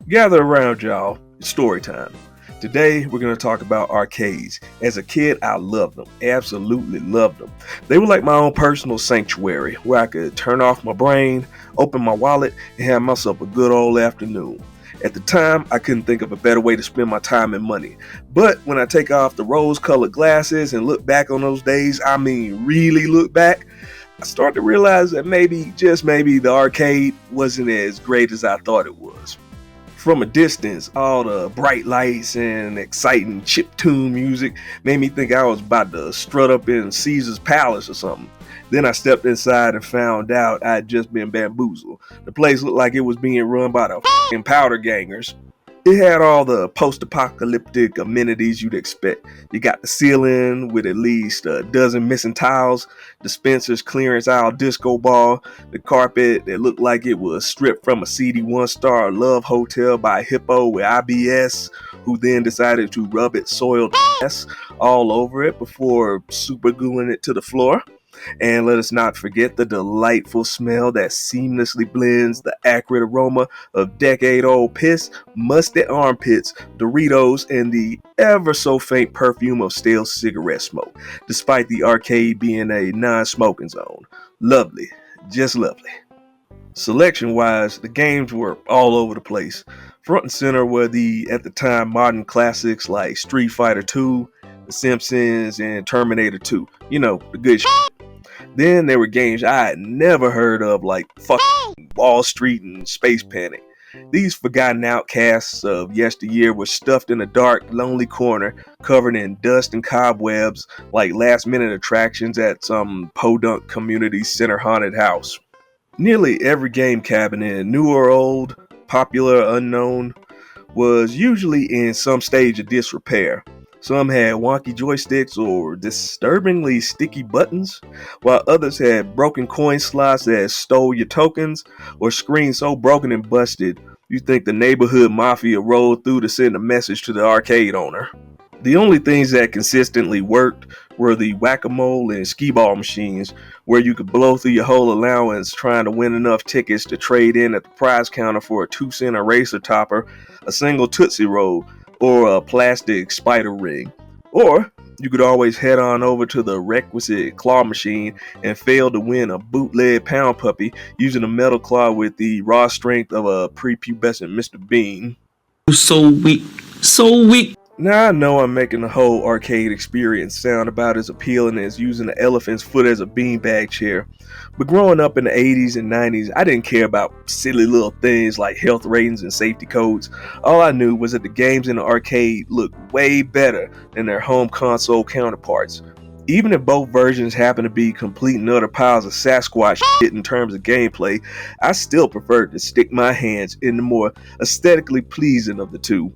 Gather around, y'all. It's story time. Today, we're going to talk about arcades. As a kid, I loved them. Absolutely loved them. They were like my own personal sanctuary where I could turn off my brain, open my wallet, and have myself a good old afternoon. At the time, I couldn't think of a better way to spend my time and money. But when I take off the rose-colored glasses and look back on those days, I mean really look back, I start to realize that maybe, just maybe, the arcade wasn't as great as I thought it was. From a distance, all the bright lights and exciting chiptune music made me think I was about to strut up in Caesar's palace or something. Then I stepped inside and found out I'd just been bamboozled. The place looked like it was being run by the f***ing powder gangers. It had all the post-apocalyptic amenities you'd expect. You got the ceiling with at least a dozen missing tiles, the Spencer's clearance aisle disco ball, the carpet that looked like it was stripped from a seedy one-star love hotel by a hippo with IBS, who then decided to rub its soiled ass all over it before super gluing it to the floor. And let us not forget the delightful smell that seamlessly blends the acrid aroma of decade-old piss, musty armpits, Doritos, and the ever so faint perfume of stale cigarette smoke, despite the arcade being a non-smoking zone. Lovely, just lovely. Selection-wise, the games were all over the place. Front and center were the, at the time, modern classics like Street Fighter II, The Simpsons, and Terminator 2. You know, the good shit. Then there were games I had never heard of like Wall Street and Space Panic. These forgotten outcasts of yesteryear were stuffed in a dark, lonely corner, covered in dust and cobwebs like last-minute attractions at some podunk community center haunted house. Nearly every game cabinet, new or old, popular or unknown, was usually in some stage of disrepair. Some had wonky joysticks or disturbingly sticky buttons, while others had broken coin slots that stole your tokens, or screens so broken and busted you think the neighborhood mafia rolled through to send a message to the arcade owner. The only things that consistently worked were the whack-a-mole and skee-ball machines, where you could blow through your whole allowance trying to win enough tickets to trade in at the prize counter for a 2-cent eraser topper, a single Tootsie Roll, or a plastic spider ring. Or you could always head on over to the requisite claw machine and fail to win a bootleg pound puppy using a metal claw with the raw strength of a prepubescent Mr. Bean. So weak. So weak. Now I know I'm making the whole arcade experience sound about as appealing as using an elephant's foot as a beanbag chair, but growing up in the 80s and 90s, I didn't care about silly little things like health ratings and safety codes. All I knew was that the games in the arcade looked way better than their home console counterparts. Even if both versions happen to be complete and utter piles of Sasquatch shit in terms of gameplay, I still preferred to stick my hands in the more aesthetically pleasing of the two.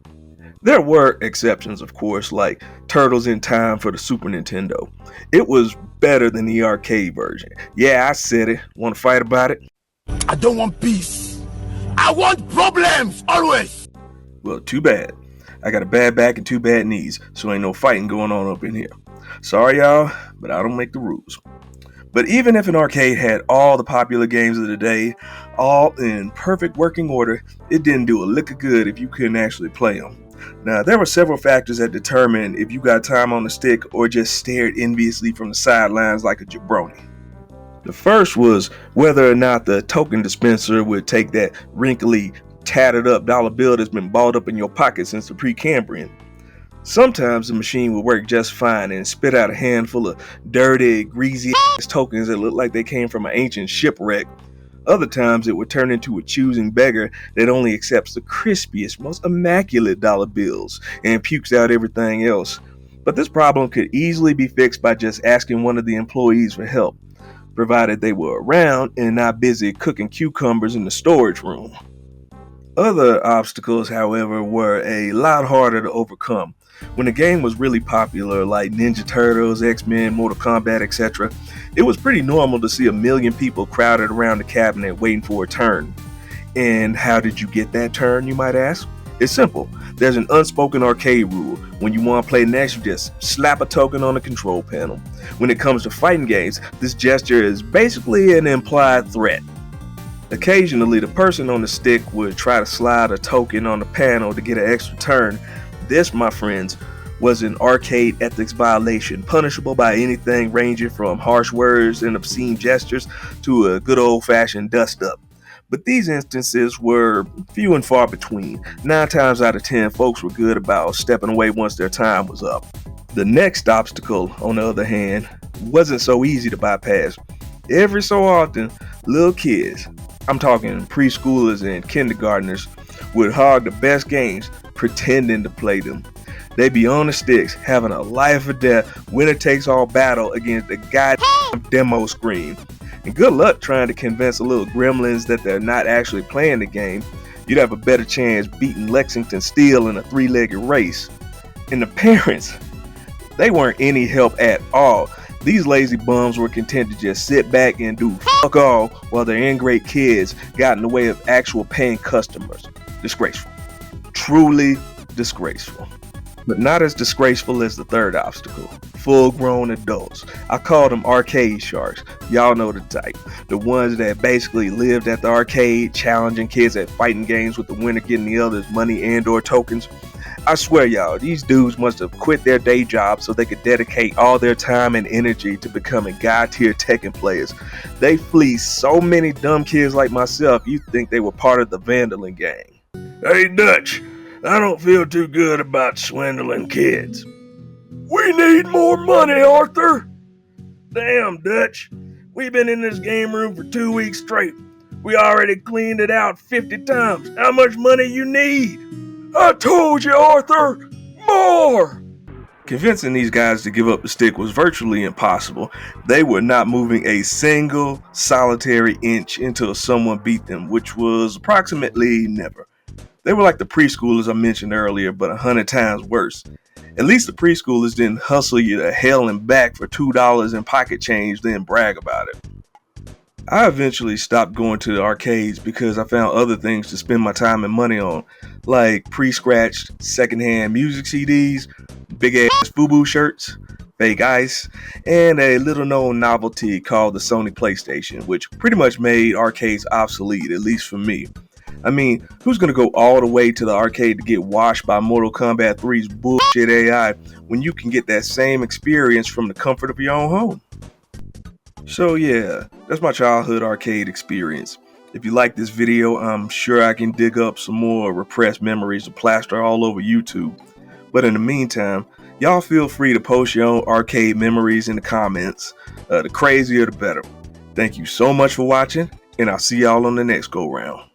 There were exceptions, of course, like Turtles in Time for the Super Nintendo. It was better than the arcade version. Yeah, I said it. Want to fight about it? I don't want peace. I want problems, always. Well, too bad. I got a bad back and 2 bad knees, so ain't no fighting going on up in here. Sorry, y'all, but I don't make the rules. But even if an arcade had all the popular games of the day, all in perfect working order, it didn't do a lick of good if you couldn't actually play them. Now, there were several factors that determined if you got time on the stick or just stared enviously from the sidelines like a jabroni. The first was whether or not the token dispenser would take that wrinkly, tattered up dollar bill that's been balled up in your pocket since the Precambrian. Sometimes the machine would work just fine and spit out a handful of dirty, greasy ass tokens that looked like they came from an ancient shipwreck. Other times it would turn into a choosing beggar that only accepts the crispiest, most immaculate dollar bills and pukes out everything else. But this problem could easily be fixed by just asking one of the employees for help, provided they were around and not busy cooking cucumbers in the storage room. Other obstacles, however, were a lot harder to overcome. When the game was really popular, like Ninja Turtles, X-Men, Mortal Kombat, etc., it was pretty normal to see a million people crowded around the cabinet waiting for a turn. And how did you get that turn, you might ask? It's simple. There's an unspoken arcade rule. When you want to play next, you just slap a token on the control panel. When it comes to fighting games, this gesture is basically an implied threat. Occasionally, the person on the stick would try to slide a token on the panel to get an extra turn. This, my friends, was an arcade ethics violation, punishable by anything ranging from harsh words and obscene gestures to a good old-fashioned dust-up. But these instances were few and far between. 9 times out of 10, folks were good about stepping away once their time was up. The next obstacle, on the other hand, wasn't so easy to bypass. Every so often, little kids, I'm talking preschoolers and kindergartners, would hog the best games, pretending to play them. They'd be on the sticks, having a life or death, winner-takes-all battle against the goddamn demo screen. And good luck trying to convince the little gremlins that they're not actually playing the game. You'd have a better chance beating Lexington Steel in a 3-legged race. And the parents, they weren't any help at all. These lazy bums were content to just sit back and do fuck all while their ingrate kids got in the way of actual paying customers. Disgraceful. Truly disgraceful. But not as disgraceful as the third obstacle. Full-grown adults. I call them arcade sharks. Y'all know the type. The ones that basically lived at the arcade, challenging kids at fighting games with the winner getting the other's money and or tokens. I swear y'all, these dudes must have quit their day job so they could dedicate all their time and energy to becoming god-tier Tekken players. They fleeced so many dumb kids like myself, you'd think they were part of the Vandaling gang. Hey Dutch, I don't feel too good about swindling kids. We need more money, Arthur. Damn, Dutch. We've been in this game room for 2 weeks straight. We already cleaned it out 50 times. How much money you need? I told you, Arthur! More! Convincing these guys to give up the stick was virtually impossible. They were not moving a single solitary inch until someone beat them, which was approximately never. They were like the preschoolers I mentioned earlier, but 100 times worse. At least the preschoolers didn't hustle you to hell and back for $2 in pocket change, then brag about it. I eventually stopped going to the arcades because I found other things to spend my time and money on, like pre-scratched secondhand music CDs, big-ass FUBU shirts, fake ice, and a little-known novelty called the Sony PlayStation, which pretty much made arcades obsolete, at least for me. I mean, who's gonna go all the way to the arcade to get washed by Mortal Kombat 3's bullshit AI when you can get that same experience from the comfort of your own home? So yeah, that's my childhood arcade experience. If you like this video, I'm sure I can dig up some more repressed memories to plaster all over YouTube. But in the meantime, y'all feel free to post your own arcade memories in the comments. The crazier the better. Thank you so much for watching, and I'll see y'all on the next go round.